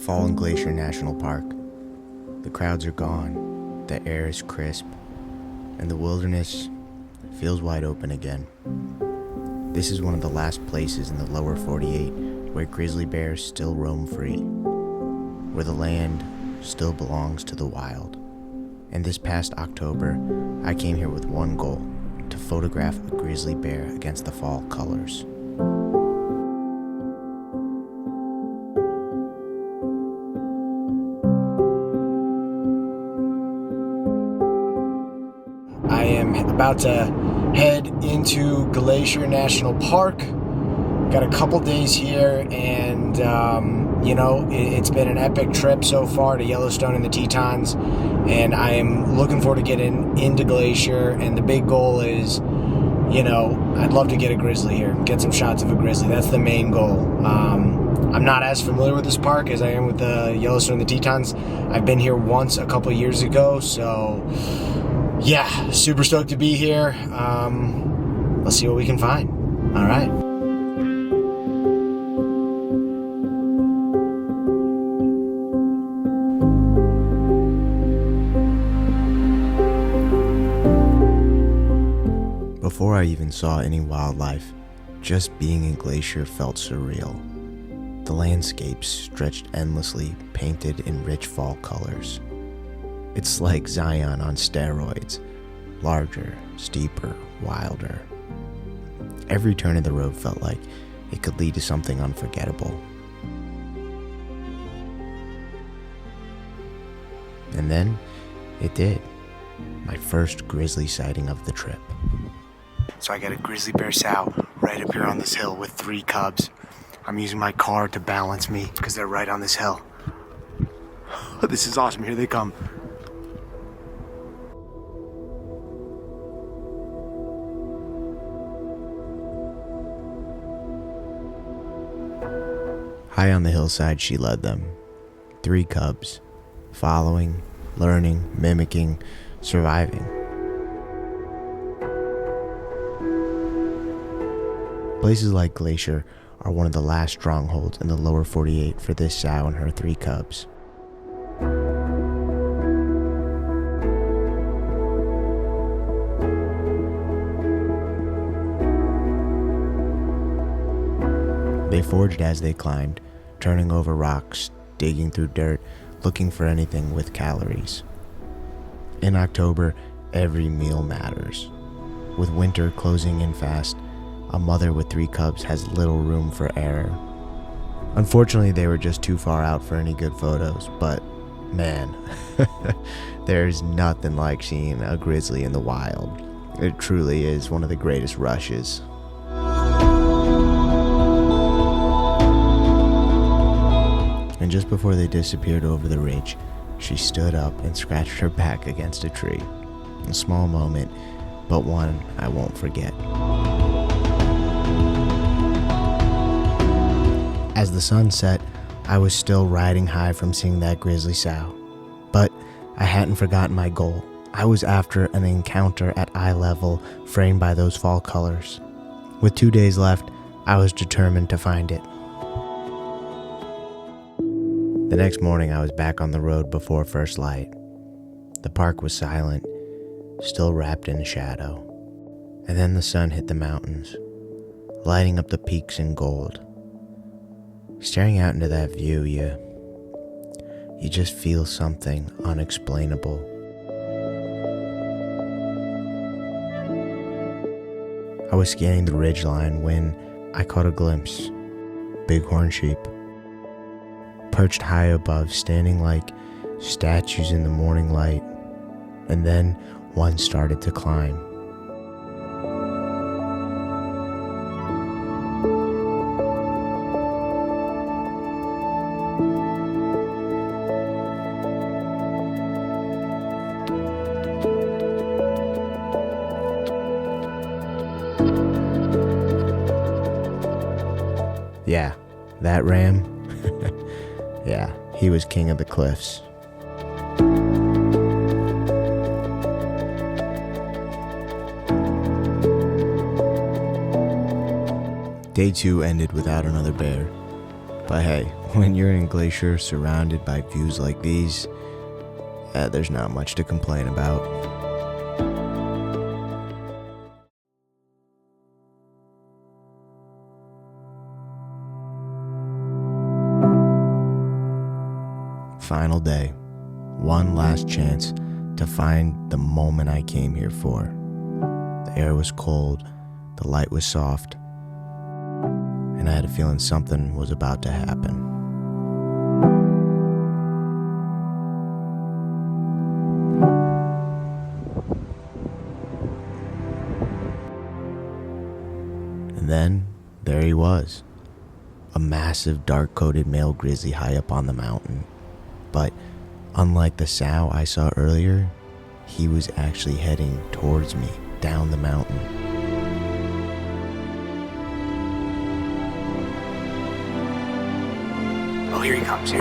Fall in Glacier National Park. The crowds are gone, the air is crisp, and the wilderness feels wide open again. This is one of the last places in the lower 48 where grizzly bears still roam free, where the land still belongs to the wild. And this past October, I came here with one goal: to photograph a grizzly bear against the fall colors. I am about to head into Glacier National Park. Got a couple days here, and it's been an epic trip so far to Yellowstone and the Tetons, and I am looking forward to getting into Glacier. And the big goal is, I'd love to get a grizzly here, get some shots of a grizzly. That's the main goal. I'm not as familiar with this park as I am with the Yellowstone and the Tetons. I've been here once a couple years ago, so yeah, super stoked to be here. Let's see what we can find. All right. Before I even saw any wildlife, just being in Glacier felt surreal. The landscapes stretched endlessly, painted in rich fall colors. It's like Zion on steroids, larger, steeper, wilder. Every turn of the road felt like it could lead to something unforgettable. And then it did. My first grizzly sighting of the trip. So I got a grizzly bear sow right up here on this hill with 3 cubs. I'm using my car to balance me because they're right on this hill. This is awesome. Here they come. High on the hillside, she led them. 3 cubs, following, learning, mimicking, surviving. Places like Glacier are one of the last strongholds in the lower 48 for this sow and her 3 cubs. They foraged as they climbed, turning over rocks, digging through dirt, looking for anything with calories. In October, every meal matters. With winter closing in fast, a mother with 3 cubs has little room for error. Unfortunately, they were just too far out for any good photos, but man, there's nothing like seeing a grizzly in the wild. It truly is one of the greatest rushes. And just before they disappeared over the ridge, she stood up and scratched her back against a tree. A small moment, but one I won't forget. As the sun set, I was still riding high from seeing that grizzly sow. But I hadn't forgotten my goal. I was after an encounter at eye level, framed by those fall colors. With 2 days left, I was determined to find it. The next morning, I was back on the road before first light. The park was silent, still wrapped in shadow. And then the sun hit the mountains, lighting up the peaks in gold. Staring out into that view, you just feel something unexplainable. I was scanning the ridgeline when I caught a glimpse. Bighorn sheep, perched high above, standing like statues in the morning light. And then one started to climb. Yeah, that ram, yeah, he was king of the cliffs. Day 2 ended without another bear. But hey, when you're in Glacier surrounded by views like these, there's not much to complain about. Final day. One last chance to find the moment I came here for. The air was cold, the light was soft, and I had a feeling something was about to happen. And then, there he was. A massive dark-coated male grizzly high up on the mountain. But unlike the sow I saw earlier, he was actually heading towards me down the mountain. Oh, here he comes.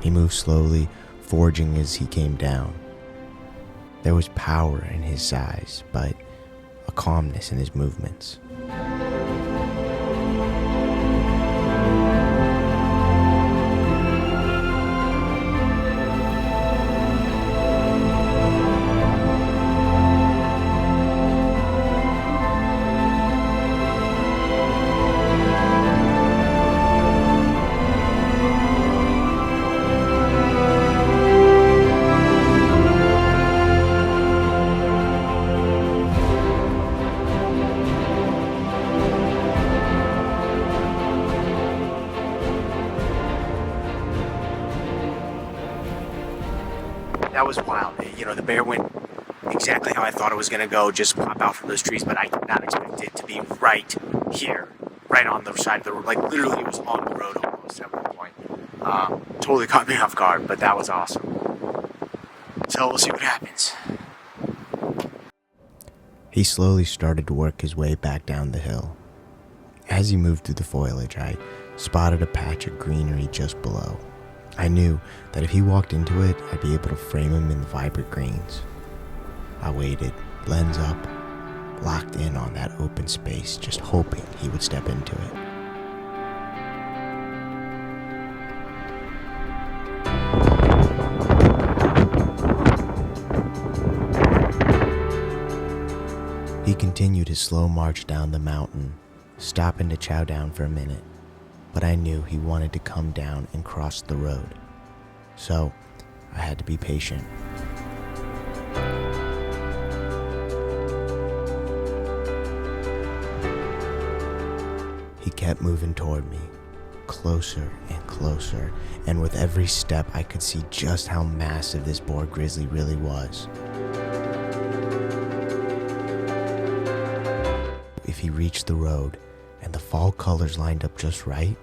He moved slowly, forging as he came down. There was power in his size, but a calmness in his movements. That was wild. The bear went exactly how I thought it was going to go, just pop out from those trees, but I did not expect it to be right here, right on the side of the road. Like, literally, it was on the road almost at one point. Totally caught me off guard, but that was awesome. So we'll see what happens. He slowly started to work his way back down the hill. As he moved through the foliage, I spotted a patch of greenery just below. I knew that if he walked into it, I'd be able to frame him in the vibrant greens. I waited, lens up, locked in on that open space, just hoping he would step into it. He continued his slow march down the mountain, stopping to chow down for a minute. But I knew he wanted to come down and cross the road. So, I had to be patient. He kept moving toward me, closer and closer, and with every step I could see just how massive this boar grizzly really was. If he reached the road, and the fall colors lined up just right,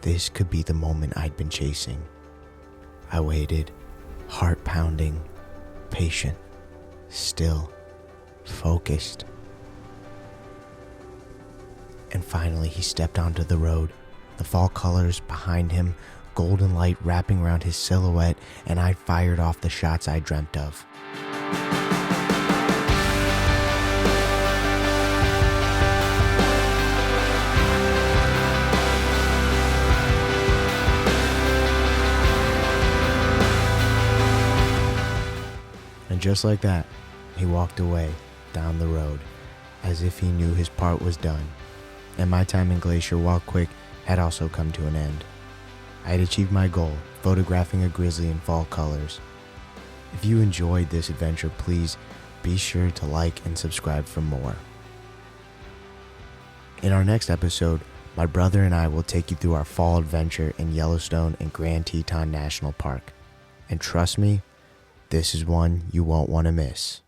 this could be the moment I'd been chasing. I waited, heart pounding, patient, still, focused. And finally he stepped onto the road, the fall colors behind him, golden light wrapping around his silhouette, and I fired off the shots I dreamt of. And just like that, he walked away down the road, as if he knew his part was done. And my time in Glacier, while quick, had also come to an end. I had achieved my goal, photographing a grizzly in fall colors. If you enjoyed this adventure, please be sure to like and subscribe for more. In our next episode, my brother and I will take you through our fall adventure in Yellowstone and Grand Teton National Park. And trust me, this is one you won't want to miss.